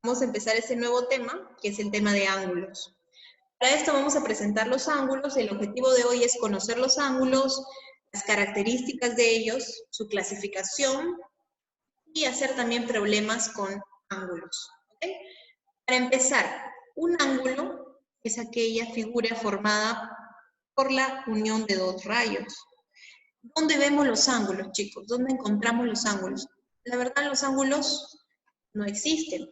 Vamos a empezar este nuevo tema, que es el tema de ángulos. Para esto vamos a presentar los ángulos. El objetivo de hoy es conocer los ángulos, las características de ellos, su clasificación y hacer también problemas con ángulos. ¿Okay? Para empezar, un ángulo es aquella figura formada por la unión de dos rayos. ¿Dónde vemos los ángulos, chicos? ¿Dónde encontramos los ángulos? La verdad, los ángulos no existen.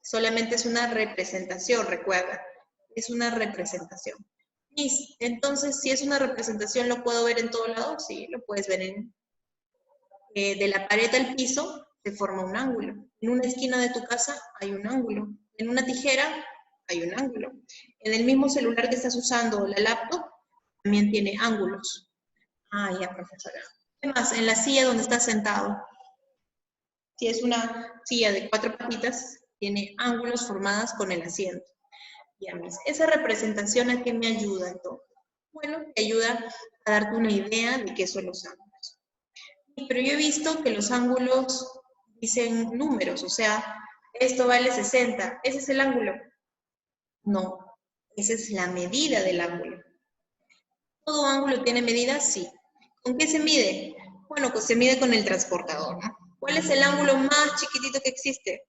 Solamente es una representación, recuerda. Es una representación. Y entonces, si es una representación, ¿lo puedo ver en todo lado? Sí, lo puedes ver de la pared al piso, se forma un ángulo. En una esquina de tu casa hay un ángulo. En una tijera hay un ángulo. En el mismo celular que estás usando, la laptop, también tiene ángulos. Ah, ya, profesora. ¿Qué más? En la silla donde estás sentado. Si es una silla de 4 patitas, tiene ángulos formados con el asiento. Ya, mis. Esa representación, ¿a qué me ayuda entonces? Bueno, te ayuda a darte una idea de qué son los ángulos. Pero yo he visto que los ángulos dicen números, o sea, esto vale 60, ¿ese es el ángulo? No, esa es la medida del ángulo. ¿Todo ángulo tiene medida? Sí. ¿Con qué se mide? Bueno, pues se mide con el transportador, ¿no? ¿Cuál es el ángulo más chiquitito que existe?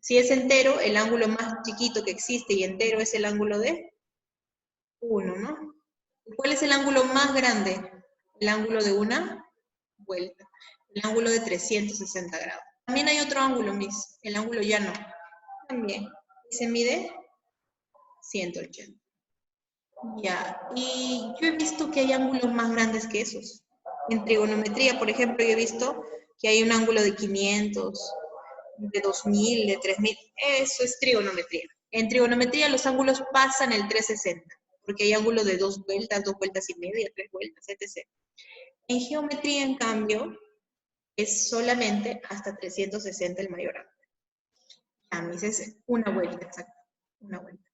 Si es entero, el ángulo más chiquito que existe y entero es el ángulo de 1, ¿no? ¿Cuál es el ángulo más grande? El ángulo de una vuelta. El ángulo de 360 grados. También hay otro ángulo, Miss, el ángulo llano. También. Y se mide 180. Ya, y yo he visto que hay ángulos más grandes que esos. En trigonometría, por ejemplo, yo he visto que hay un ángulo de 500, de 2000, de 3000. Eso es trigonometría. En trigonometría los ángulos pasan el 360, porque hay ángulos de 2 vueltas y media, 3 vueltas, etc. En geometría, en cambio, es solamente hasta 360 el mayor ángulo. A mí es una vuelta, exacto, una vuelta.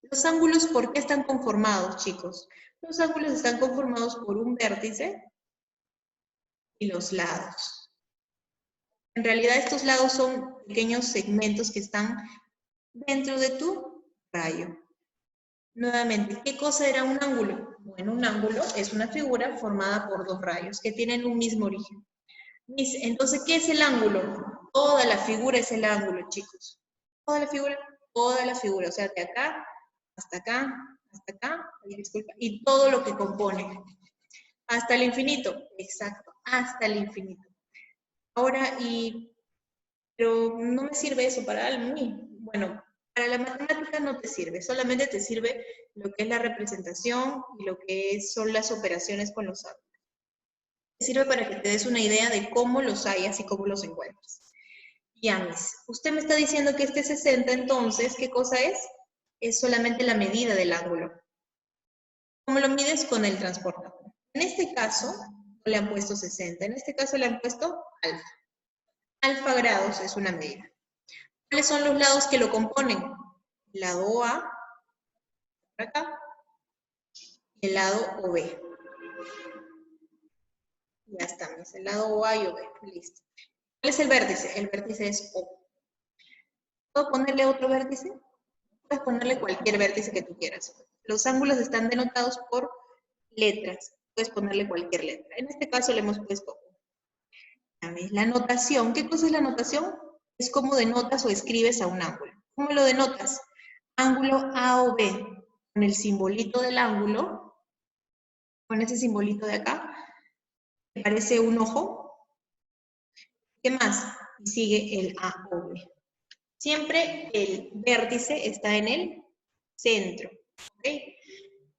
Los ángulos, ¿por qué están conformados, chicos? Los ángulos están conformados por un vértice y los lados. En realidad estos lados son pequeños segmentos que están dentro de tu rayo. Nuevamente, ¿qué cosa era un ángulo? Bueno, un ángulo es una figura formada por dos rayos que tienen un mismo origen. Entonces, ¿qué es el ángulo? Toda la figura es el ángulo, chicos. Toda la figura, o sea, de acá, hasta acá, disculpa, y todo lo que compone. Hasta el infinito, exacto, hasta el infinito. Ahora, pero no me sirve eso para mí. Bueno, para la matemática no te sirve, solamente te sirve lo que es la representación y lo que son las operaciones con los ángulos. Te sirve para que te des una idea de cómo los hallas y cómo los encuentras. Ya, Miss, usted me está diciendo que este 60, entonces, ¿qué cosa es? Es solamente la medida del ángulo. ¿Cómo lo mides? Con el transportador. En este caso, no le han puesto 60, en este caso le han puesto alfa. Alfa grados es una medida. ¿Cuáles son los lados que lo componen? El lado A, por acá, y el lado OB. Ya está, Miss, el lado OA y OB, listo. ¿Cuál es el vértice? El vértice es O. ¿Puedo ponerle otro vértice? Puedes ponerle cualquier vértice que tú quieras. Los ángulos están denotados por letras. Puedes ponerle cualquier letra. En este caso le hemos puesto O. La notación. ¿Qué cosa es la notación? Es cómo denotas o escribes a un ángulo. ¿Cómo lo denotas? Ángulo A o B. Con el simbolito del ángulo, con ese simbolito de acá, que parece un ojo. ¿Qué más? Y sigue el A o B. Siempre el vértice está en el centro. ¿Ok?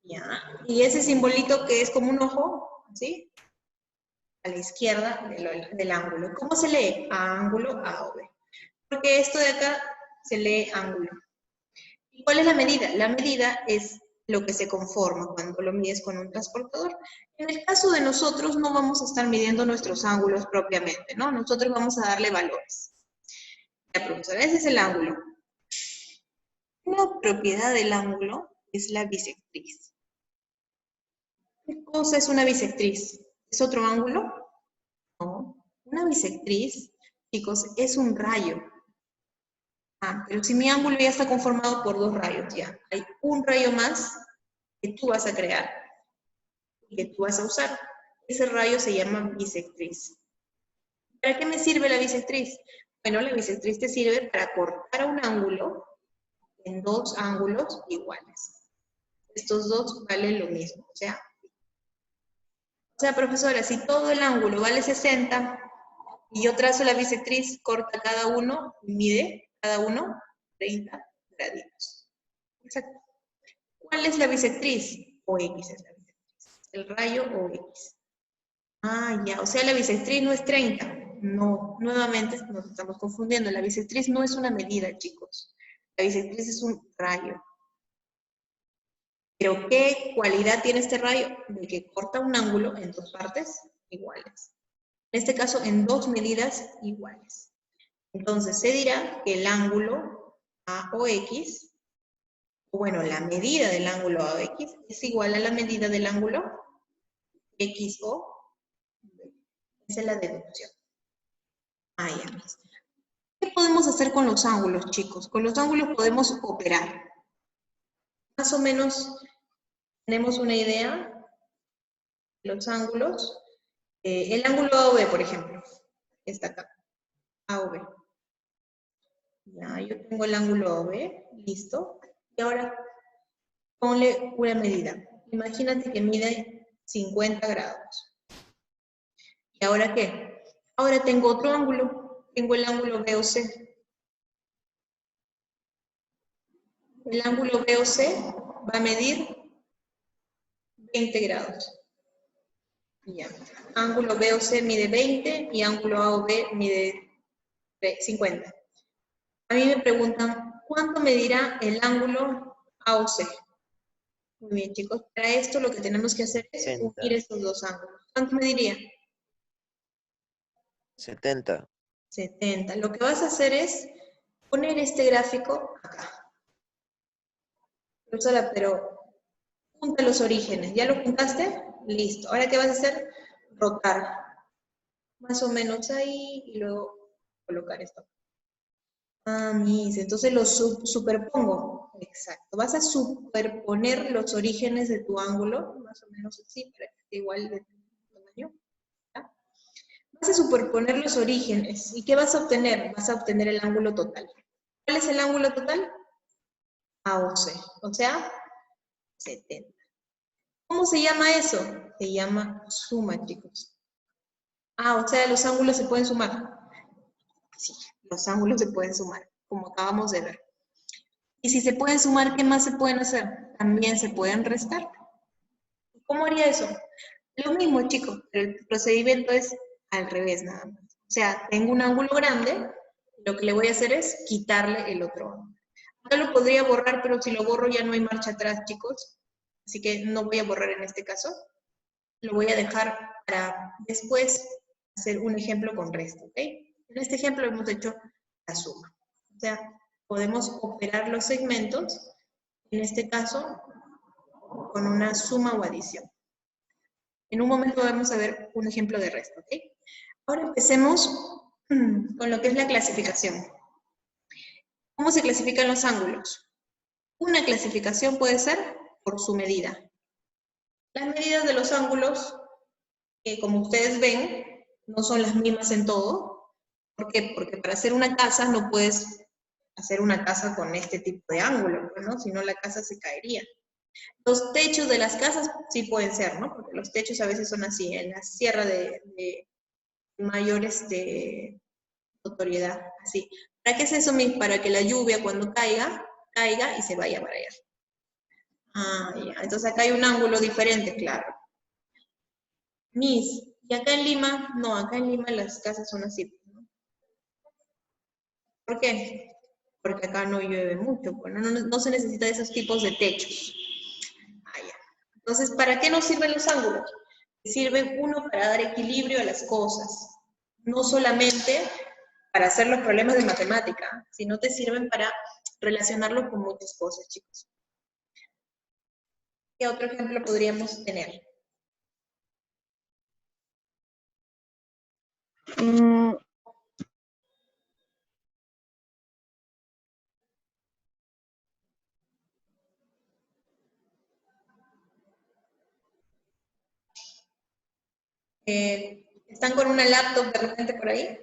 Ya. Y ese simbolito que es como un ojo, ¿sí? A la izquierda del ángulo. ¿Cómo se lee? Ángulo A o B. Porque esto de acá se lee ángulo. ¿Y cuál es la medida? La medida es lo que se conforma cuando lo mides con un transportador. En el caso de nosotros no vamos a estar midiendo nuestros ángulos propiamente, ¿no? Nosotros vamos a darle valores. Ya, profesora, ese es el ángulo. Una propiedad del ángulo es la bisectriz. ¿Qué cosa es una bisectriz? ¿Es otro ángulo? No. Una bisectriz, chicos, es un rayo. Pero si mi ángulo ya está conformado por dos rayos, ya. Hay un rayo más que tú vas a crear y que tú vas a usar. Ese rayo se llama bisectriz. ¿Para qué me sirve la bisectriz? Bueno, la bisectriz te sirve para cortar un ángulo en dos ángulos iguales. Estos dos valen lo mismo. Profesora, si todo el ángulo vale 60 y yo trazo la bisectriz, corta cada uno, mide cada uno 30 graditos. Exacto. ¿Cuál es la bisectriz? OX es la bisectriz. El rayo OX. Ya, o sea, la bisectriz no es 30. No, nuevamente nos estamos confundiendo. La bisectriz no es una medida, chicos. La bisectriz es un rayo. Pero ¿qué cualidad tiene este rayo? De que corta un ángulo en dos partes iguales. En este caso, en dos medidas iguales. Entonces, se dirá que el ángulo AOX, bueno, la medida del ángulo AOX es igual a la medida del ángulo XO. Esa es la deducción. Ya. ¿Qué podemos hacer con los ángulos, chicos? Con los ángulos podemos operar. Más o menos tenemos una idea de los ángulos. El ángulo AOB, por ejemplo, está acá. AOB. Ya, yo tengo el ángulo AOB, listo. Y ahora ponle una medida. Imagínate que mide 50 grados. ¿Y ahora qué? Ahora tengo otro ángulo. Tengo el ángulo BOC. El ángulo BOC va a medir 20 grados. Ya. Ángulo BOC mide 20 y ángulo AOB mide 50. A mí me preguntan, ¿cuánto medirá el ángulo AOC? Muy bien, chicos. Para esto lo que tenemos que hacer es 60. unir estos dos ángulos. ¿Cuánto mediría? 70. 70. Lo que vas a hacer es poner este gráfico acá. Pero junta los orígenes. ¿Ya lo juntaste? Listo. Ahora, ¿qué vas a hacer? Rotar. Más o menos ahí y luego colocar esto. Entonces los superpongo. Exacto. Vas a superponer los orígenes de tu ángulo, más o menos así, para que esté igual de tamaño. ¿Ya? Vas a superponer los orígenes. ¿Y qué vas a obtener? Vas a obtener el ángulo total. ¿Cuál es el ángulo total? AOC. O sea, 70. ¿Cómo se llama eso? Se llama suma, chicos. O sea, los ángulos se pueden sumar. Sí, los ángulos se pueden sumar, como acabamos de ver. Y si se pueden sumar, ¿qué más se pueden hacer? También se pueden restar. ¿Cómo haría eso? Lo mismo, chicos, pero el procedimiento es al revés nada más. O sea, tengo un ángulo grande, lo que le voy a hacer es quitarle el otro ángulo. Acá lo podría borrar, pero si lo borro ya no hay marcha atrás, chicos. Así que no voy a borrar en este caso. Lo voy a dejar para después hacer un ejemplo con resto, ¿ok? En este ejemplo hemos hecho la suma. O sea, podemos operar los segmentos, en este caso, con una suma o adición. En un momento vamos a ver un ejemplo de resto, ¿ok? Ahora empecemos con lo que es la clasificación. ¿Cómo se clasifican los ángulos? Una clasificación puede ser por su medida. Las medidas de los ángulos, como ustedes ven, no son las mismas en todo. ¿Por qué? Porque para hacer una casa no puedes hacer una casa con este tipo de ángulo, ¿no? Si no la casa se caería. Los techos de las casas sí pueden ser, ¿no? Porque los techos a veces son así, en la sierra de mayores notoriedad, así. ¿Para qué es eso, Miss? Para que la lluvia cuando caiga, caiga y se vaya para allá. Ya. Entonces acá hay un ángulo diferente, claro. Miss, ¿y acá en Lima? No, acá en Lima las casas son así, ¿no? ¿Por qué? Porque acá no llueve mucho, pues no se necesita de esos tipos de techos. Ya. Entonces, ¿para qué nos sirven los ángulos? Sirven, uno, para dar equilibrio a las cosas. No solamente para hacer los problemas de matemática, sino te sirven para relacionarlo con muchas cosas, chicos. ¿Qué otro ejemplo podríamos tener? ¿Están con una laptop de repente por ahí?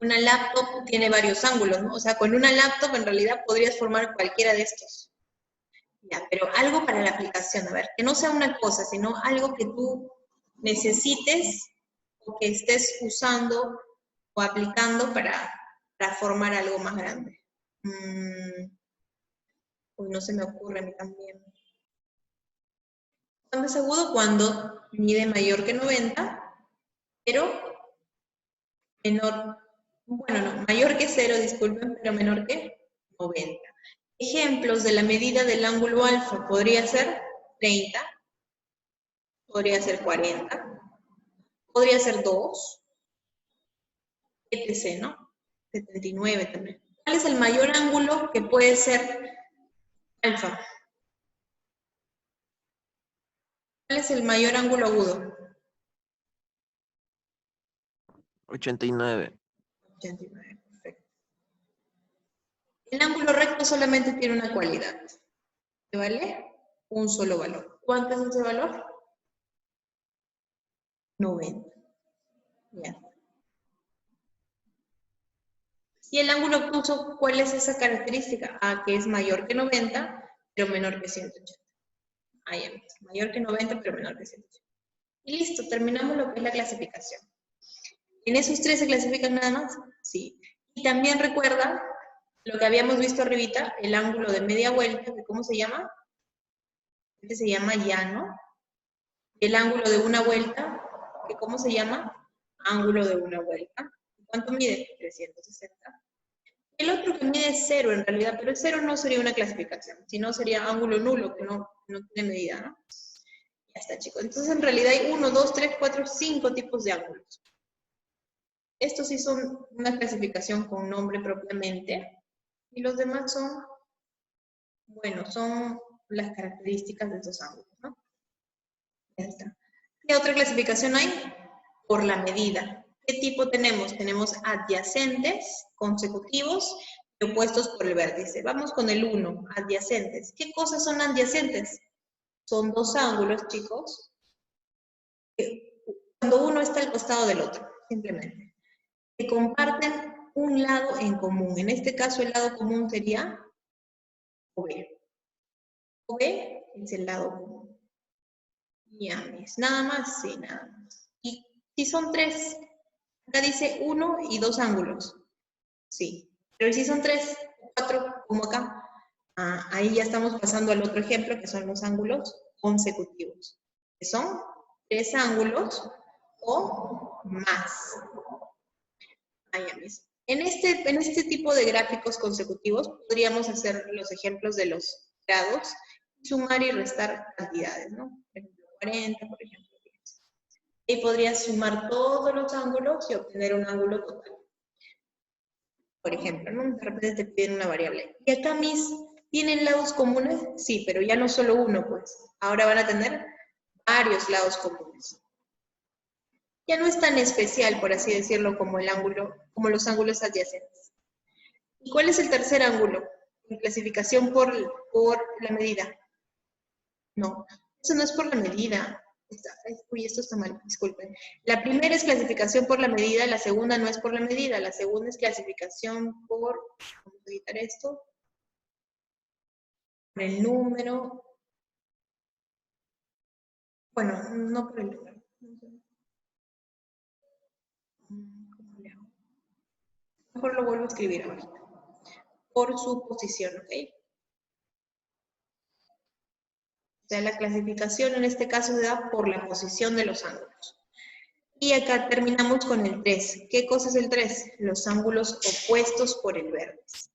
Una laptop tiene varios ángulos, ¿no? O sea, con una laptop en realidad podrías formar cualquiera de estos. Ya, pero algo para la aplicación, a ver, que no sea una cosa, sino algo que tú necesites o que estés usando o aplicando para formar algo más grande. Uy, no se me ocurre a mí también. ¿Cuándo es agudo? Cuando mide mayor que 90, pero menor, bueno, no, mayor que 0, disculpen, pero menor que 90. Ejemplos de la medida del ángulo alfa podría ser 30, podría ser 40, podría ser 2, etc., ¿no? 79 también. ¿Cuál es el mayor ángulo que puede ser alfa? ¿Cuál es el mayor ángulo agudo? 89. 89, perfecto. El ángulo recto solamente tiene una cualidad, que vale un solo valor. ¿Cuánto es ese valor? 90. Ya. Y el ángulo obtuso, ¿cuál es esa característica? Ah, que es mayor que 90, pero menor que 180. Ahí está, mayor que 90, pero menor que 180. Y listo, terminamos lo que es la clasificación. ¿En esos tres se clasifican nada más? Sí. Y también recuerda lo que habíamos visto arribita, el ángulo de media vuelta, que ¿cómo se llama? Este se llama llano. El ángulo de una vuelta, que ¿cómo se llama? Ángulo de una vuelta. ¿Cuánto mide? 360. El otro que mide es 0 en realidad, pero el 0 no sería una clasificación, sino sería ángulo nulo, que no tiene medida, ¿no? Ya está, chicos. Entonces, en realidad hay 1, 2, 3, 4, 5 tipos de ángulos. Estos sí son una clasificación con nombre propiamente, y los demás son, bueno, son las características de estos ángulos, ¿no? Ya está. ¿Qué otra clasificación hay? Por la medida. ¿Qué tipo tenemos? Tenemos adyacentes, consecutivos, y opuestos por el vértice. Vamos con el 1, adyacentes. ¿Qué cosas son adyacentes? Son dos ángulos, chicos, cuando uno está al costado del otro, simplemente, que comparten un lado en común. En este caso, el lado común sería OB. OB es el lado común. Ya, nada más, sí, nada más. Y si son tres, acá dice 1 y 2 ángulos. Sí. Pero si son 3, 4, como acá, ahí ya estamos pasando al otro ejemplo, que son los ángulos consecutivos. Que son 3 ángulos o más. Ahí mismo. En este tipo de gráficos consecutivos podríamos hacer los ejemplos de los grados, sumar y restar cantidades, ¿no? Por ejemplo, 40, por ejemplo, 10. Y podrías sumar todos los ángulos y obtener un ángulo total. Por ejemplo, ¿no? De repente te piden una variable. ¿Y acá mis tienen lados comunes? Sí, pero ya no solo uno, pues. Ahora van a tener varios lados comunes. Ya no es tan especial, por así decirlo, como el ángulo, como los ángulos adyacentes. ¿Y cuál es el tercer ángulo? En clasificación por la medida. No, eso no es por la medida. Uy, esto está mal, disculpen. La primera es clasificación por la medida, la segunda no es por la medida, la segunda es clasificación por, vamos a editar esto, por el número, bueno, no por el número. ¿Cómo le hago? Mejor lo vuelvo a escribir ahorita. Por su posición, ¿ok? O sea, la clasificación en este caso se da por la posición de los ángulos. Y acá terminamos con el 3. ¿Qué cosa es el 3? Los ángulos opuestos por el vértice.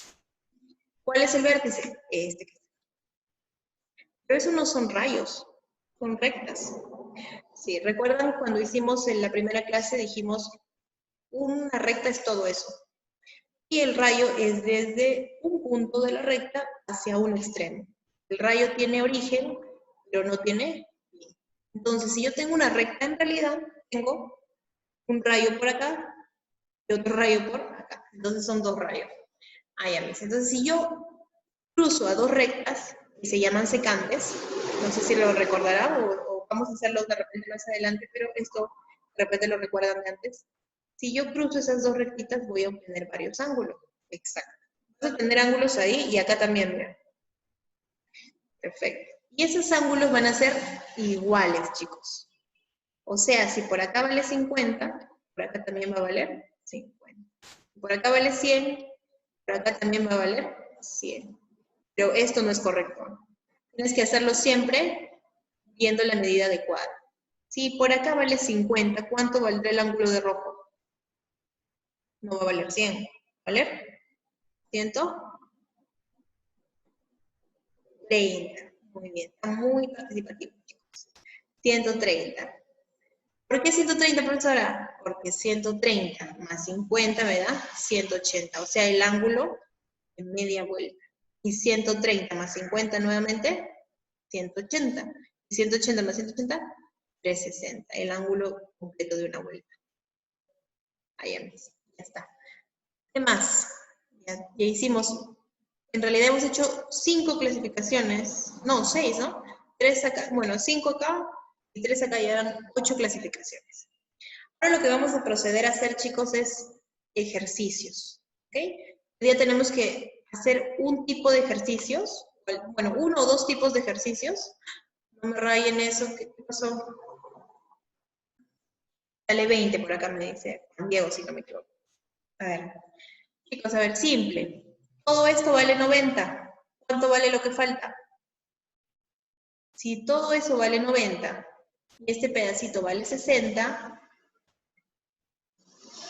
¿Cuál es el vértice? Este. Pero eso no son rayos, son rectas. Sí, ¿recuerdan cuando hicimos en la primera clase dijimos una recta es todo eso? Y el rayo es desde un punto de la recta hacia un extremo. El rayo tiene origen, pero no tiene fin. Entonces, si yo tengo una recta, en realidad tengo un rayo por acá y otro rayo por acá. Entonces son dos rayos. Entonces, si yo cruzo a dos rectas que se llaman secantes, no sé si lo recordarán o vamos a hacerlo de repente más adelante, pero esto de repente lo recuerdan de antes. Si yo cruzo esas dos rectitas voy a obtener varios ángulos. Exacto. Vamos a tener ángulos ahí y acá también, vean. Perfecto. Y esos ángulos van a ser iguales, chicos. O sea, si por acá vale 50, por acá también va a valer 50. Por acá vale 100, por acá también va a valer 100. Pero esto no es correcto. Tienes que hacerlo siempre viendo la medida adecuada. Si por acá vale 50, ¿cuánto valdrá el ángulo de rojo? No va a valer 100. ¿Va a valer? ¿100? 30. Muy bien. Está muy participativo, chicos. 130. ¿Por qué 130, profesora? Porque 130 más 50 me da 180. O sea, el ángulo en media vuelta. Y 130 más 50 nuevamente, 180. Y 180 más 180, 360. El ángulo completo de una vuelta. Ahí ya está. ¿Qué más? Ya hicimos, en realidad hemos hecho 5 clasificaciones, no, 6, ¿no? 3 acá, bueno, 5 acá y 3 acá, ya eran 8 clasificaciones. Ahora lo que vamos a proceder a hacer, chicos, es ejercicios, ¿ok? Ya tenemos que hacer un tipo de ejercicios, bueno, 1 o 2 tipos de ejercicios. No me rayen eso, ¿qué pasó? Dale 20 por acá, me dice Diego, si no me equivoco. A ver, chicos, a ver, simple. Todo esto vale 90. ¿Cuánto vale lo que falta? Si todo eso vale 90 y este pedacito vale 60,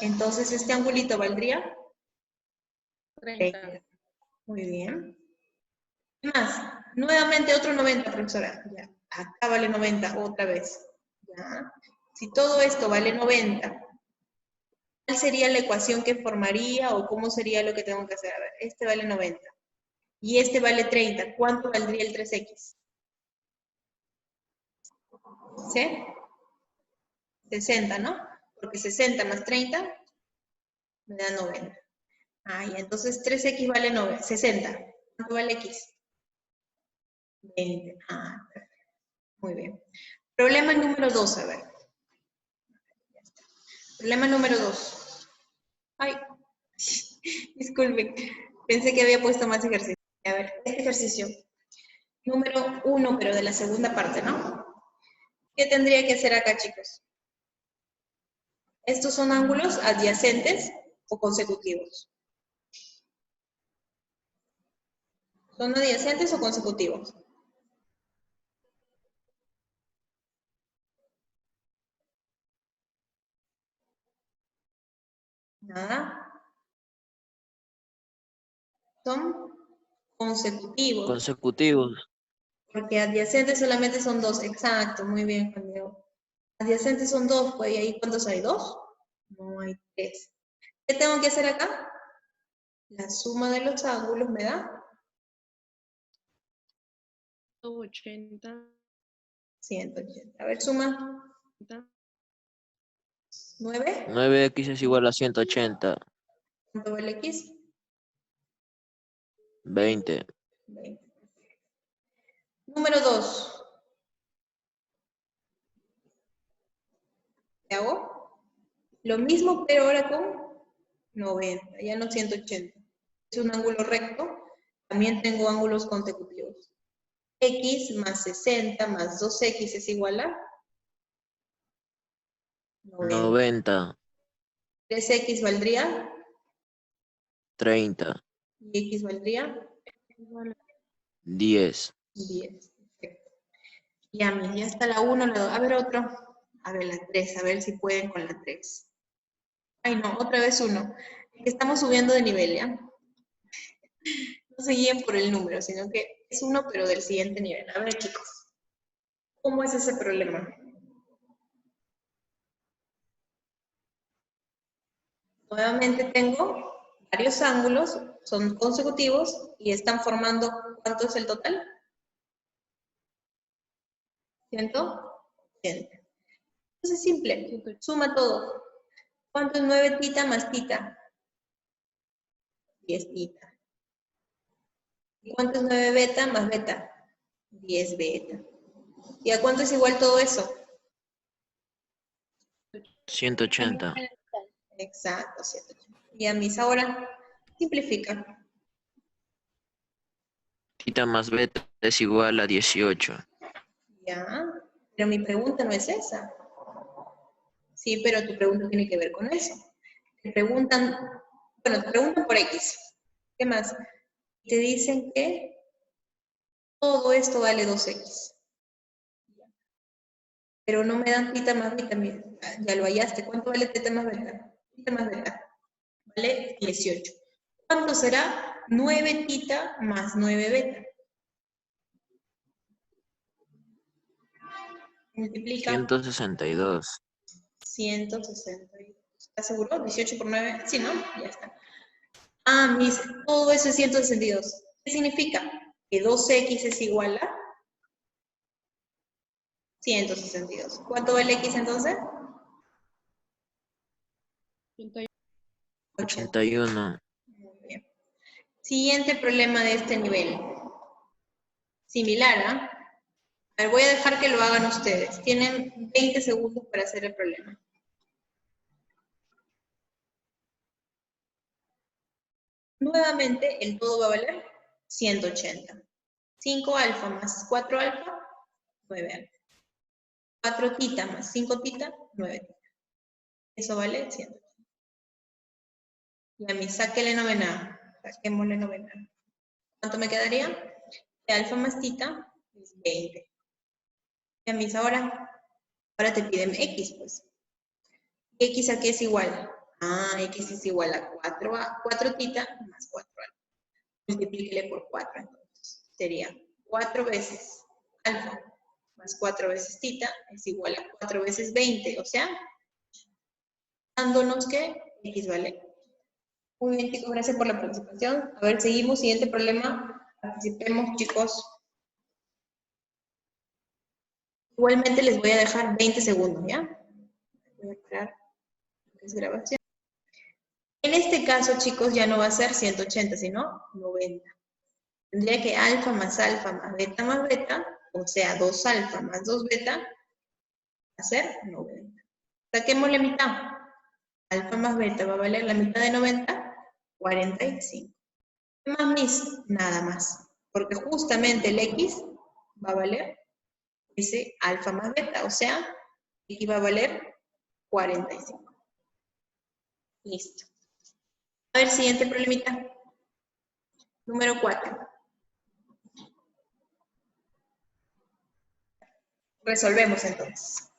entonces este angulito valdría 30. Muy bien. ¿Qué más? Nuevamente otro 90, profesora. Ya. Acá vale 90 otra vez. Ya. Si todo esto vale 90, ¿cuál sería la ecuación que formaría o cómo sería lo que tengo que hacer? A ver, este vale 90 y este vale 30. ¿Cuánto valdría el 3x? ¿Sí? 60, ¿no? Porque 60 más 30 me da 90. Ah, ya, entonces 3x vale 60. ¿Cuánto vale x? 20. Ah, perfecto. Muy bien. Problema número 2, a ver. Problema número 2. Ay, disculpen. Pensé que había puesto más ejercicio. A ver, este ejercicio. Número 1, pero de la segunda parte, ¿no? ¿Qué tendría que hacer acá, chicos? ¿Estos son ángulos adyacentes o consecutivos? ¿Son adyacentes o consecutivos? Nada. Son consecutivos. Consecutivos. Porque adyacentes solamente son 2. Exacto, muy bien, Juan Diego. Adyacentes son 2, pues, ¿y ahí cuántos hay? ¿2? No, hay 3. ¿Qué tengo que hacer acá? La suma de los ángulos me da 180. 180. A ver, suma. 9. 9x es igual a 180. ¿Cuánto vale x? 20. 20. Número 2. ¿Qué hago? Lo mismo, pero ahora con 90, ya no 180. Es un ángulo recto. También tengo ángulos consecutivos. X más 60 más 2x es igual a 90. 90. 3x valdría 30. y x valdría 10. 10. Perfecto. Ya está la 1, la 2. A ver otro. A ver la 3, a ver si pueden con la 3. Ay no, otra vez 1. Estamos subiendo de nivel, ¿ya? No se guíen por el número, sino que es 1 pero del siguiente nivel. A ver chicos, ¿cómo es ese problema? Nuevamente tengo varios ángulos, son consecutivos y están formando, ¿cuánto es el total? 180. Entonces es simple, suma todo. ¿Cuánto es 9 tita más tita? 10 tita. ¿Y cuánto es 9 beta más beta? 10 beta. ¿Y a cuánto es igual todo eso? 180. Exacto, 180. Y a mis ahora, simplifica. Tita más beta es igual a 18. Ya, pero mi pregunta no es esa. Sí, pero tu pregunta tiene que ver con eso. Te preguntan por X. ¿Qué más? Te dicen que todo esto vale 2X. Pero no me dan tita más beta. Mira, ya lo hallaste. ¿Cuánto vale tita más beta? Tita más beta. Vale 18. ¿Cuánto será 9 tita más 9 beta? Multiplica 162. 162. ¿Estás seguro? 18 por 9. Sí, ¿no? Ya está. Ah, todo eso es 162. ¿Qué significa? Que 2x es igual a 162. ¿Cuánto vale x entonces? 81. Muy bien. Siguiente problema de este nivel. Similar, ¿ah? A ver, voy a dejar que lo hagan ustedes. Tienen 20 segundos para hacer el problema. Nuevamente, el todo va a valer 180. 5 alfa más 4 alfa, 9 alfa. 4 tita más 5 tita, 9 tita. Eso vale 180. Y a mí, sáquele novena. Saquémosle novena. ¿Cuánto me quedaría? De alfa más tita es 20. Y a mí, ahora te piden x, pues. ¿X a qué es igual? Ah, x es igual a 4 tita más 4 alfa. Multiplíquele por 4, entonces. Sería 4 veces alfa más 4 veces tita es igual a 4 veces 20, o sea, dándonos que x vale. Muy bien, chicos, gracias por la participación. A ver, seguimos, siguiente problema. Participemos, chicos. Igualmente les voy a dejar 20 segundos, ¿ya? Voy a parar lo que es grabación. En este caso, chicos, ya no va a ser 180, sino 90. Tendría que alfa más beta, o sea, 2 alfa más 2 beta, va a ser 90. Saquémosle mitad. Alfa más beta va a valer la mitad de 90, 45. ¿Qué más, mis? Nada más. Porque justamente el x va a valer ese alfa más beta, o sea, x va a valer 45. Listo. A ver, siguiente problemita. Número 4. Resolvemos entonces.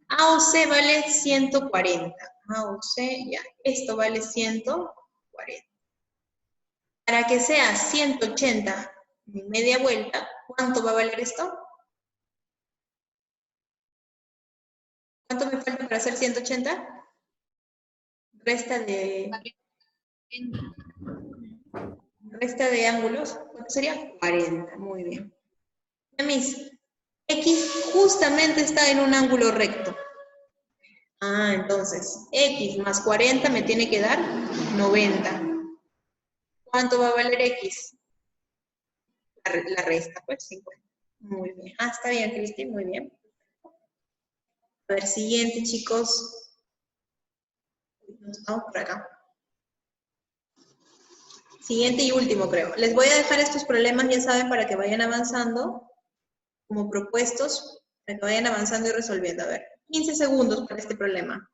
A o C vale 140. A o C, ya. Esto vale 140. Para que sea 180 media vuelta, ¿cuánto va a valer esto? ¿Cuánto me falta para hacer 180? Resta de ángulos. ¿Cuánto sería? 40. Muy bien. Ya mis, X justamente está en un ángulo recto. Ah, entonces, X más 40 me tiene que dar 90. ¿Cuánto va a valer X? La resta, pues 50. Muy bien. Ah, está bien, Cristi, muy bien. A ver, siguiente, chicos. Vamos por acá. Siguiente y último, creo. Les voy a dejar estos problemas, ya saben, para que vayan avanzando, como propuestos, para que vayan avanzando y resolviendo. A ver, 15 segundos para este problema.